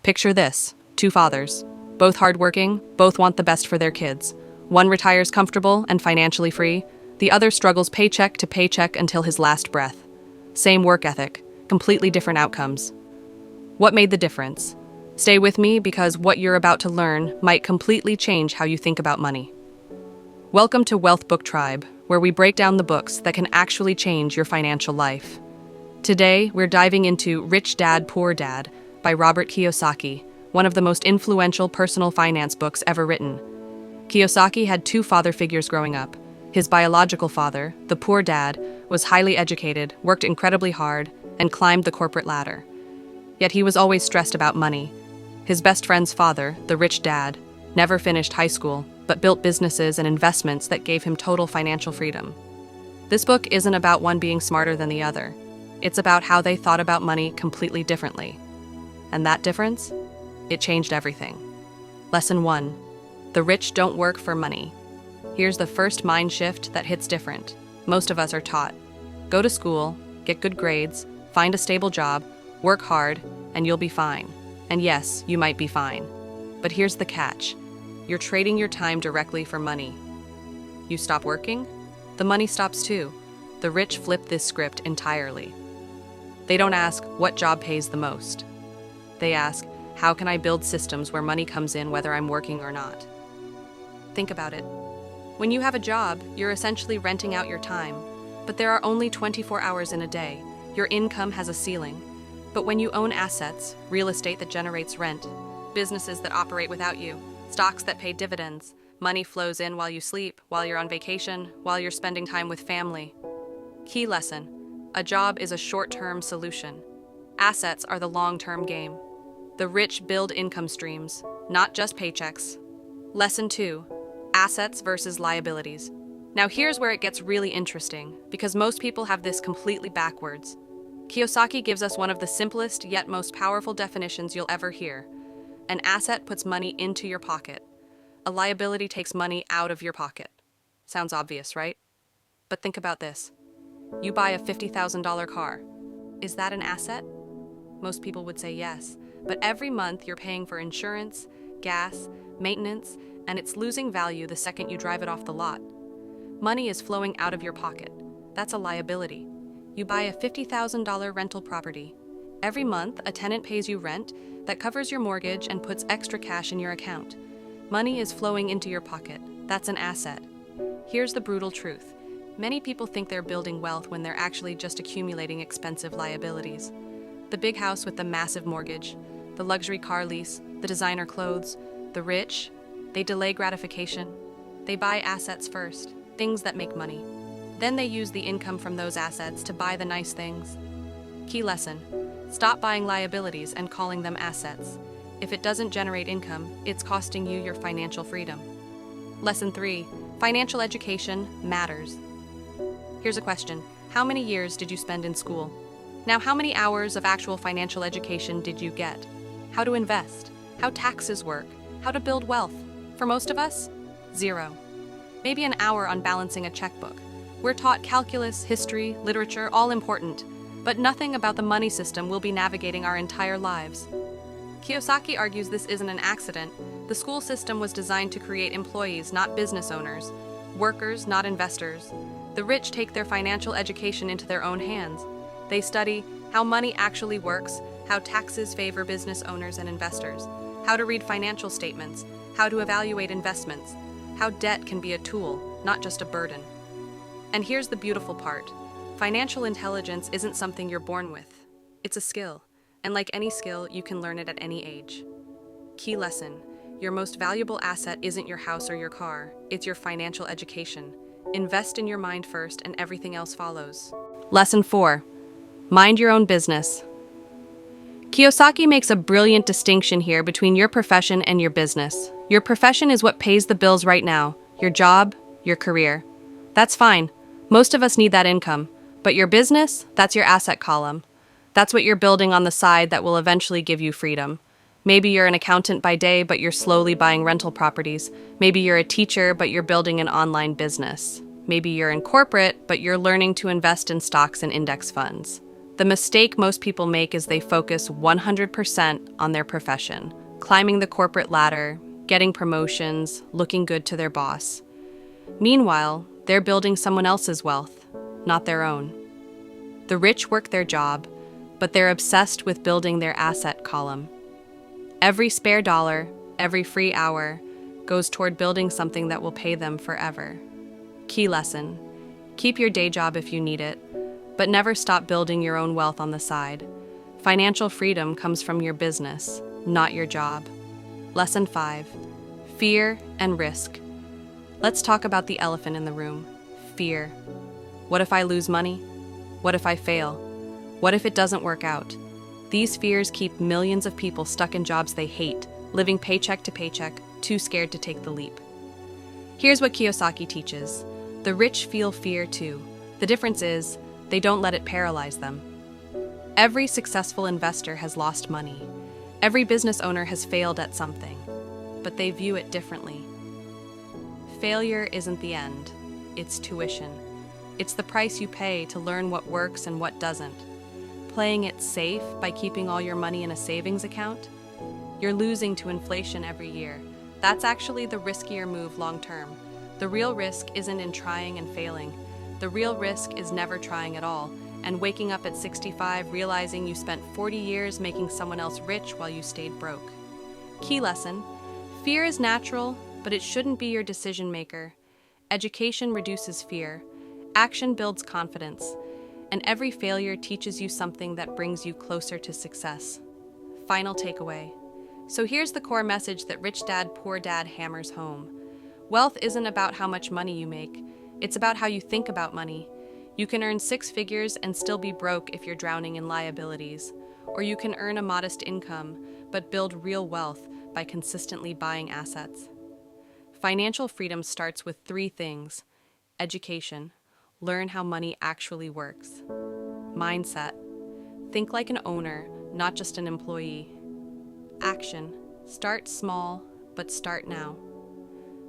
Picture this: two fathers, both hardworking, both want the best for their kids. One retires comfortable and financially free, the other struggles paycheck to paycheck until his last breath. Same work ethic, completely different outcomes. What made the difference? Stay with me because what you're about to learn might completely change how you think about money. Welcome to Wealth Book Tribe, where we break down the books that can actually change your financial life. Today, we're diving into Rich Dad, Poor Dad by Robert Kiyosaki, one of the most influential personal finance books ever written. Kiyosaki had two father figures growing up. His biological father, the poor dad, was highly educated, worked incredibly hard, and climbed the corporate ladder. Yet he was always stressed about money. His best friend's father, the rich dad, never finished high school, but built businesses and investments that gave him total financial freedom. This book isn't about one being smarter than the other. It's about how they thought about money completely differently. And that difference? It changed everything. Lesson 1. The rich don't work for money. Here's the first mind shift that hits different. Most of us are taught: go to school, get good grades, find a stable job, work hard, and you'll be fine. And yes, you might be fine. But here's the catch. You're trading your time directly for money. You stop working, the money stops too. The rich flip this script entirely. They don't ask, what job pays the most? They ask, how can I build systems where money comes in whether I'm working or not? Think about it. When you have a job, you're essentially renting out your time. But there are only 24 hours in a day. Your income has a ceiling. But when you own assets, real estate that generates rent, businesses that operate without you, stocks that pay dividends, money flows in while you sleep, while you're on vacation, while you're spending time with family. Key lesson: a job is a short-term solution. Assets are the long-term game. The rich build income streams, not just paychecks. Lesson 2. Assets versus liabilities. Now here's where it gets really interesting, because most people have this completely backwards. Kiyosaki gives us one of the simplest yet most powerful definitions you'll ever hear. An asset puts money into your pocket. A liability takes money out of your pocket. Sounds obvious, right? But think about this. You buy a $50,000 car. Is that an asset? Most people would say yes, but every month you're paying for insurance, gas, maintenance, and it's losing value the second you drive it off the lot. Money is flowing out of your pocket. That's a liability. You buy a $50,000 rental property. Every month, a tenant pays you rent that covers your mortgage and puts extra cash in your account. Money is flowing into your pocket. That's an asset. Here's the brutal truth. Many people think they're building wealth when they're actually just accumulating expensive liabilities. The big house with the massive mortgage, the luxury car lease, the designer clothes. The rich, they delay gratification. They buy assets first, things that make money. Then they use the income from those assets to buy the nice things. Key lesson: stop buying liabilities and calling them assets. If it doesn't generate income, it's costing you your financial freedom. Lesson 3. Financial education matters. Here's a question. How many years did you spend in school? Now, how many hours of actual financial education did you get? How to invest? How taxes work? How to build wealth? For most of us, 0. Maybe an hour on balancing a checkbook. We're taught calculus, history, literature, all important, but nothing about the money system we'll be navigating our entire lives. Kiyosaki argues this isn't an accident. The school system was designed to create employees, not business owners, workers, not investors. The rich take their financial education into their own hands. They study how money actually works, how taxes favor business owners and investors, how to read financial statements, how to evaluate investments, how debt can be a tool, not just a burden. And here's the beautiful part. Financial intelligence isn't something you're born with. It's a skill, and like any skill, you can learn it at any age. Key lesson: your most valuable asset isn't your house or your car, it's your financial education. Invest in your mind first and everything else follows. Lesson 4. Mind your own business. Kiyosaki makes a brilliant distinction here between your profession and your business. Your profession is what pays the bills right now, your job, your career. That's fine. Most of us need that income. But your business, that's your asset column. That's what you're building on the side that will eventually give you freedom. Maybe you're an accountant by day, but you're slowly buying rental properties. Maybe you're a teacher, but you're building an online business. Maybe you're in corporate, but you're learning to invest in stocks and index funds. The mistake most people make is they focus 100% on their profession, climbing the corporate ladder, getting promotions, looking good to their boss. Meanwhile, they're building someone else's wealth, not their own. The rich work their job, but they're obsessed with building their asset column. Every spare dollar, every free hour, goes toward building something that will pay them forever. Key lesson: keep your day job if you need it, but never stop building your own wealth on the side. Financial freedom comes from your business, not your job. Lesson 5: fear and risk. Let's talk about the elephant in the room: fear. What if I lose money? What if I fail? What if it doesn't work out? These fears keep millions of people stuck in jobs they hate, living paycheck to paycheck, too scared to take the leap. Here's what Kiyosaki teaches: the rich feel fear too. The difference is, they don't let it paralyze them. Every successful investor has lost money. Every business owner has failed at something, but they view it differently. Failure isn't the end, it's tuition. It's the price you pay to learn what works and what doesn't. Playing it safe by keeping all your money in a savings account? You're losing to inflation every year. That's actually the riskier move long term. The real risk isn't in trying and failing. The real risk is never trying at all, and waking up at 65 realizing you spent 40 years making someone else rich while you stayed broke. Key lesson: fear is natural, but it shouldn't be your decision maker. Education reduces fear. Action builds confidence. And every failure teaches you something that brings you closer to success. Final takeaway. So here's the core message that Rich Dad, Poor Dad hammers home. Wealth isn't about how much money you make. It's about how you think about money. You can earn 6 figures and still be broke if you're drowning in liabilities. Or you can earn a modest income, but build real wealth by consistently buying assets. Financial freedom starts with 3 things: education. Learn how money actually works. Mindset. Think like an owner, not just an employee. Action. Start small, but start now.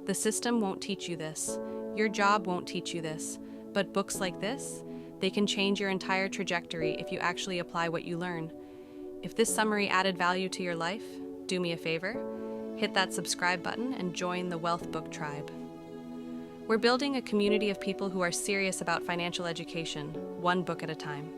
The system won't teach you this. Your job won't teach you this. But books like this, they can change your entire trajectory if you actually apply what you learn. If this summary added value to your life, do me a favor. Hit that subscribe button and join the Wealth Book Tribe. We're building a community of people who are serious about financial education, one book at a time.